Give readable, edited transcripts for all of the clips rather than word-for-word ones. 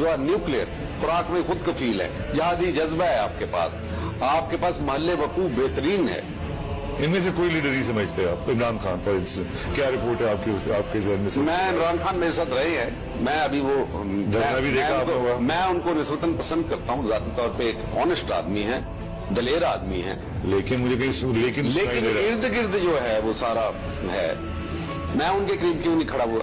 You are nuclear, खुराक में खुद कफील है, जहादी जज्बा है आपके पास महल्ले वकूफ बेहतरीन है। इनमें से कोई लीडर नहीं समझते आप? इमरान खान फॉर इंस्टेंस, क्या रिपोर्ट है आपके जहन में से? मैं इमरान खान मेरे साथ रहे हैं, मैं अभी वो मैं उनको निस्बतन पसंद करता हूँ, ज़ाती तौर पे एक ऑनेस्ट आदमी है, दलेर आदमी है, लेकिन मुझे कहीं लेकिन इर्द गिर्द जो है वो सारा है, मैं उनके करीब क्यों नहीं खड़ा हुआ?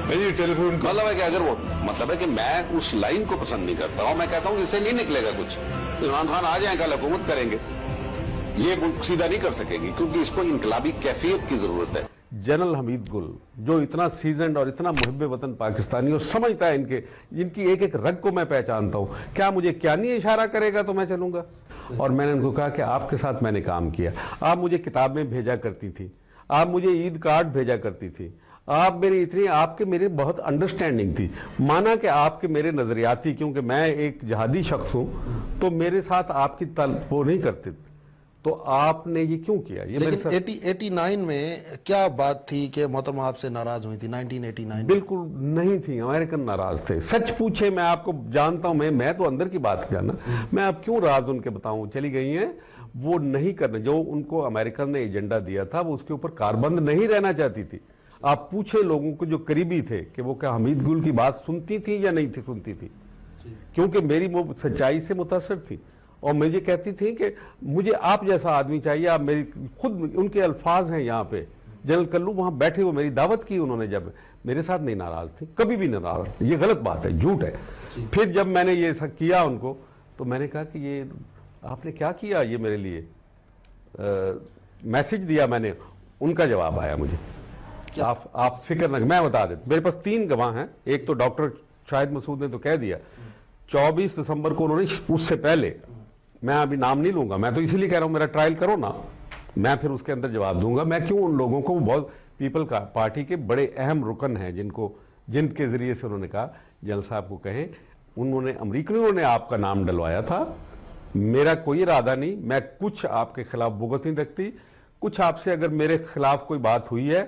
टेलीफोन मतलब है कि अगर वो मतलब है कि मैं उस लाइन को पसंद नहीं करता हूँ, मैं कहता हूँ इससे नहीं निकलेगा कुछ। इमरान खान आ जाए, कल हुकूमत करेंगे, ये मुल्क सीधा नहीं कर सकेगी, क्योंकि इसको इनकलाबी कैफियत की जरूरत है। जनरल हमीद गुल जो इतना सीजनड और इतना मुहिब वतन पाकिस्तानी और समझता है इनकी एक एक रग को मैं पहचानता हूँ, क्या मुझे क्या नहीं इशारा करेगा तो मैं चलूंगा। और मैंने उनको कहा कि आपके साथ मैंने काम किया, आप मुझे किताबें भेजा करती थी, आप मुझे ईद कार्ड भेजा करती थी, आप आपके मेरे बहुत अंडरस्टैंडिंग थी, माना कि आपके मेरे नजरियाती, क्योंकि मैं एक जहादी शख्स हूं तो मेरे साथ आपकी वो नहीं करते, तो आपने ये क्यों किया? ये लेकिन 89 में क्या बात थी कि मोहतरमा आपसे नाराज हुई थी? 1989 बिल्कुल नहीं थी, अमेरिकन नाराज थे। सच पूछे, मैं आपको जानता हूं, मैं तो अंदर की बात करना, मैं अब क्यों राज उनके बताऊं, चली गई हैं वो नहीं करने, जो उनको अमेरिका ने एजेंडा दिया था वो उसके ऊपर कारबंद नहीं रहना चाहती थी। आप पूछे लोगों को जो करीबी थे कि वो क्या हमीद गुल की बात सुनती थी या नहीं थी सुनती थी, क्योंकि मेरी वो सच्चाई से मुतासर थी और मुझे कहती थी कि मुझे आप जैसा आदमी चाहिए। आप मेरी खुद उनके अल्फाज हैं यहाँ पे, जनरल कल्लू वहां बैठे हुए मेरी दावत की उन्होंने, जब मेरे साथ नहीं नाराज थी, कभी भी नाराज, ये गलत बात है, झूठ है। फिर जब मैंने ये सब किया उनको, तो मैंने कहा कि ये आपने क्या किया, ये मेरे लिए मैसेज दिया मैंने। उनका जवाब आया मुझे, आप फिक्र न, मैं बता देता, मेरे पास 3 गवाह हैं। एक तो डॉक्टर शाहिद मसूद ने तो कह दिया 24 दिसंबर को उन्होंने, उससे पहले मैं अभी नाम नहीं लूंगा, मैं तो इसीलिए कह रहा हूं मेरा ट्रायल करो ना, मैं फिर उसके अंदर जवाब दूंगा। मैं क्यों उन लोगों को, बहुत पीपल का पार्टी के बड़े अहम रुकन हैं जिनके जरिए से उन्होंने कहा जनरल साहब को कहें, उन्होंने अमरीकियों ने आपका नाम डलवाया था, मेरा कोई इरादा नहीं, मैं कुछ आपके खिलाफ बुगत नहीं रखती, कुछ आपसे अगर मेरे खिलाफ कोई बात हुई है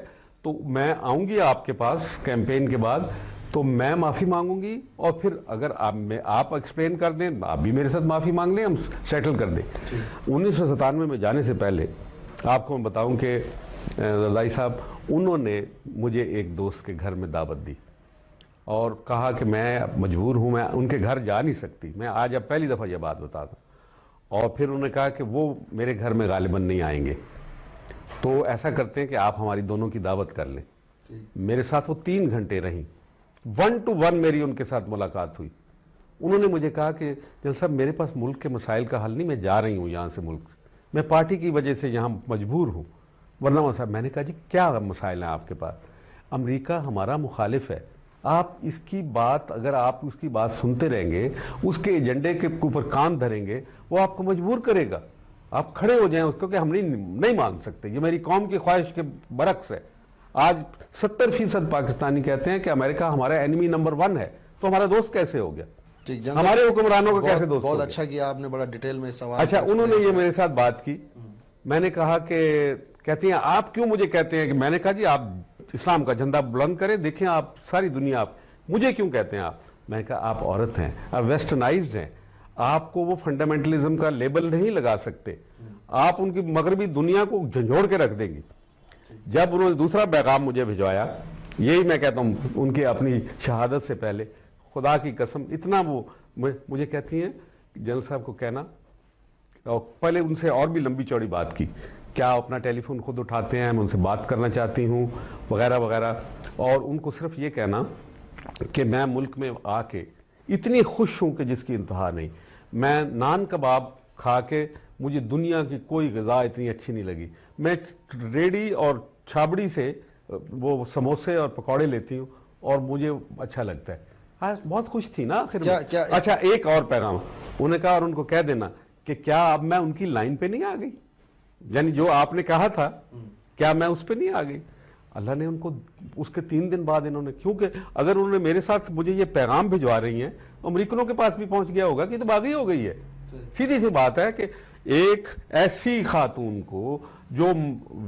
तो मैं आऊंगी आपके पास कैंपेन के बाद, तो मैं माफी मांगूंगी, और फिर अगर आप एक्सप्लेन कर दें, आप भी मेरे साथ माफी मांग लें, हम सेटल कर दें। 1997 में जाने से पहले आपको मैं बताऊं कि रज़ाई साहब, उन्होंने मुझे एक दोस्त के घर में दावत दी और कहा कि मैं मजबूर हूं, मैं उनके घर जा नहीं सकती, मैं आज अब पहली दफा यह बात बता दूं, और फिर उन्होंने कहा कि वो मेरे घर में गालिबन नहीं आएंगे, तो ऐसा करते हैं कि आप हमारी दोनों की दावत कर लें। मेरे साथ वो 3 घंटे रही, 1 to 1 मेरी उनके साथ मुलाकात हुई। उन्होंने मुझे कहा कि जनरल साहब, मेरे पास मुल्क के मसाइल का हल नहीं, मैं जा रही हूँ यहाँ से मुल्क, मैं पार्टी की वजह से यहाँ मजबूर हूँ, वरना मसाइल। मैंने कहा जी क्या मसाइल हैं आपके पास? अमेरिका हमारा मुखालिफ है, आप इसकी बात, अगर आप उसकी बात सुनते रहेंगे, उसके एजेंडे के ऊपर कान धरेंगे, वो आपको मजबूर करेगा, आप खड़े हो जाएं उसको कि हम नहीं मान सकते, ये मेरी कौम की ख्वाहिश के बरक्स है। आज 70% पाकिस्तानी कहते हैं कि अमेरिका हमारा एनिमी नंबर 1 है, तो हमारा दोस्त कैसे हो गया? हमारे हुक्मरानों का कैसे दोस्त? बहुत अच्छा किया आपने, बड़ा डिटेल में सवाल। अच्छा, उन्होंने ये मेरे साथ बात की, मैंने कहा कि कहती हैं आप क्यों मुझे कहते हैं कि, मैंने कहा जी आप इस्लाम का झंडा बुलंद करें, देखें आप सारी दुनिया, आप मुझे क्यों कहते हैं आप? मैंने कहा आप औरत हैं, आप वेस्टर्नाइज्ड हैं, आपको वो फंडामेंटलिज्म का लेबल नहीं लगा सकते, आप उनकी मगरबी दुनिया को झंझोड़ के रख देंगी। जब उन्होंने दूसरा पैगाम मुझे भिजवाया, यही मैं कहता हूँ उनकी अपनी शहादत से पहले, खुदा की कसम, इतना वो मुझे कहती हैं जनरल साहब को कहना, और पहले उनसे और भी लंबी चौड़ी बात की, क्या आप अपना टेलीफोन खुद उठाते हैं, मैं उनसे बात करना चाहती हूँ, वगैरह वगैरह, और उनको सिर्फ ये कहना कि मैं मुल्क में आके इतनी खुश हूँ कि जिसकी इंतहा नहीं, मैं नान कबाब खा के मुझे दुनिया की कोई ग़िज़ा इतनी अच्छी नहीं लगी, मैं रेडी और छाबड़ी से वो समोसे और पकौड़े लेती हूँ और मुझे अच्छा लगता है। हाँ, बहुत खुश थी ना आखिर में। अच्छा, एक और पैगाम उन्होंने कहा, और उनको कह देना कि क्या अब मैं उनकी लाइन पे नहीं आ गई, यानी जो आपने कहा था क्या मैं उस पे नहीं आ गई? अल्लाह ने उनको उसके 3 दिन बाद इन्होंने, क्योंकि अगर उन्होंने मेरे साथ मुझे ये पैगाम भिजवा रही हैं, अमरीकनों के पास भी पहुंच गया होगा कि तो बागी हो गई है। सीधी सी बात है कि ایک ایسی خاتون کو جو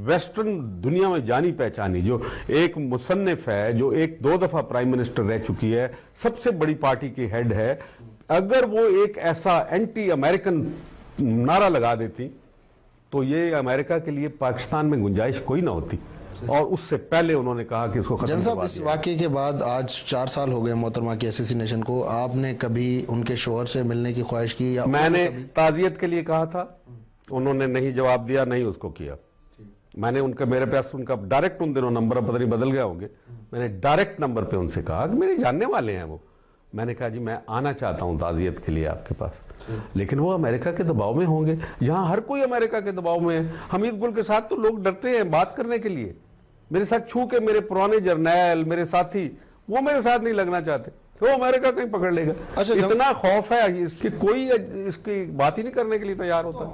ویسٹرن دنیا میں جانی پہچانی، جو ایک مصنف ہے، جو ایک 2 دفعہ پرائم منسٹر رہ چکی ہے، سب سے بڑی پارٹی کی ہیڈ ہے، اگر وہ ایک ایسا اینٹی امریکن نعرہ لگا دیتی تو یہ امریکہ کے لیے پاکستان میں گنجائش کوئی نہ ہوتی، اور اس سے پہلے انہوں نے کہا کہ اس کو ختم جن صاحب، کروا اس دیا۔ واقعے کے بعد آج 4 سال ہو گئے محترمہ کی اسیسینیشن کو، آپ نے کبھی ان کے شوہر سے ملنے کی خواہش کی یا میں نے تعزیت کے لیے کہا تھا، انہوں نے نہیں جواب دیا، نہیں اس کو کیا۔ میں نے میرے پاس ان کا ڈائریکٹ ان دنوں نمبر پتہ نہیں بدل گیا ہوں گے، میں نے ڈائریکٹ نمبر پہ ان سے کہا کہ میرے جاننے والے ہیں وہ، میں نے کہا جی میں آنا چاہتا ہوں تعزیت کے لیے آپ کے پاس، لیکن وہ امریکہ کے دباؤ میں ہوں گے، یہاں ہر کوئی امریکہ کے دباؤ میں ہے۔ حمید گل کے ساتھ تو لوگ ڈرتے ہیں بات کرنے کے لیے، میرے ساتھ چھو کے میرے پرانے جرنیل، میرے ساتھی، وہ میرے ساتھ نہیں لگنا چاہتے، وہ امریکہ کہیں پکڑ لے گا۔ اچھا، اتنا خوف ہے اس کی، کوئی اس کی بات ہی نہیں کرنے کے لیے تیار ہوتا۔